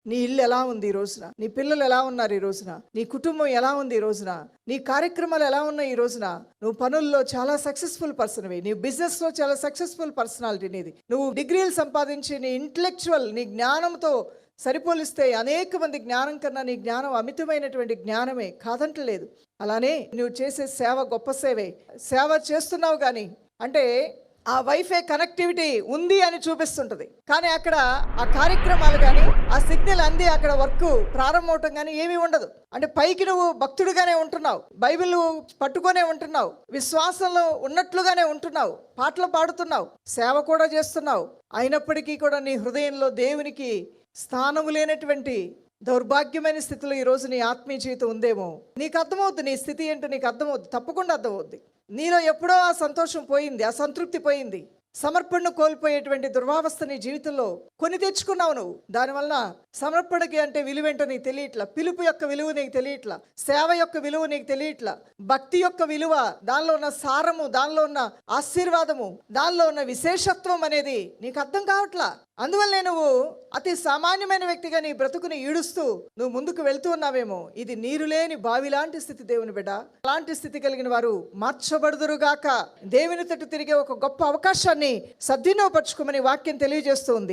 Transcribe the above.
నీ ఇల్లు ఎలా ఉంది ఈ రోజున? నీ పిల్లలు ఎలా ఉన్నారు ఈ రోజున? నీ కుటుంబం ఎలా ఉంది ఈ రోజున? నీ కార్యక్రమాలు ఎలా ఉన్నాయి ఈ రోజున? నువ్వు పనుల్లో చాలా సక్సెస్ఫుల్ పర్సన్వి, నీ బిజినెస్లో చాలా సక్సెస్ఫుల్ పర్సనాలిటీ నీది. నువ్వు డిగ్రీలు సంపాదించి నీ ఇంటలెక్చువల్, నీ జ్ఞానంతో సరిపోలిస్తే అనేక మంది జ్ఞానం కన్నా నీ జ్ఞానం అమితమైనటువంటి జ్ఞానమే, కాదంటలేదు. అలానే నువ్వు చేసే సేవ గొప్ప సేవే. సేవ చేస్తున్నావు కానీ అంటే ఆ వైఫై కనెక్టివిటీ ఉంది అని చూపిస్తుంటుంది, కానీ అక్కడ ఆ కార్యక్రమాలు కానీ ఆ సిగ్నల్ అంది అక్కడ వర్క్ ప్రారంభమవటం కానీ ఏమీ ఉండదు. అంటే పైకి నువ్వు భక్తుడిగానే ఉంటున్నావు, బైబిల్ పట్టుకొనే ఉంటున్నావు, విశ్వాసంలో ఉన్నట్లుగానే ఉంటున్నావు, పాటలు పాడుతున్నావు, సేవ కూడా చేస్తున్నావు. అయినప్పటికీ కూడా నీ హృదయంలో దేవునికి స్థానము లేనటువంటి దౌర్భాగ్యమైన స్థితిలో ఈరోజు నీ ఆత్మీయ జీవితం ఉందేమో. నీకు అర్థమవుద్ది, నీ స్థితి ఏంటో నీకు అర్థమవుద్ది, తప్పకుండా అర్థమవుద్ది. నీలో ఎప్పుడో ఆ సంతోషం పోయింది, ఆ సంతృప్తి పోయింది, సమర్పణను కోల్పోయేటువంటి దుర్వావస్థ నీ జీవితంలో కొని తెచ్చుకున్నావు నువ్వు. దానివల్ల సమర్పణకి అంటే విలువేంటో నీకు తెలియట్లా, పిలుపు యొక్క విలువ నీకు తెలియట్లా, సేవ యొక్క విలువ నీకు తెలియట్లా, భక్తి యొక్క విలువ, దానిలో ఉన్న సారము, దానిలో ఉన్న ఆశీర్వాదము, దానిలో ఉన్న విశేషత్వం అనేది నీకు అర్థం కావట్లా. అందువల్లనే నువ్వు అతి సామాన్యమైన వ్యక్తిగా నీ బ్రతుకుని ఈడుస్తూ నువ్వు ముందుకు వెళ్తూ ఉన్నావేమో. ఇది నీరు లేని బావి లాంటి స్థితి దేవుని బిడ్డ. అలాంటి స్థితి కలిగిన వారు మార్చబడుదురుగాక. దేవుని తట్టు తిరిగే ఒక గొప్ప అవకాశాన్ని సద్వినియోగపరచుకోమని వాక్యం తెలియజేస్తుంది.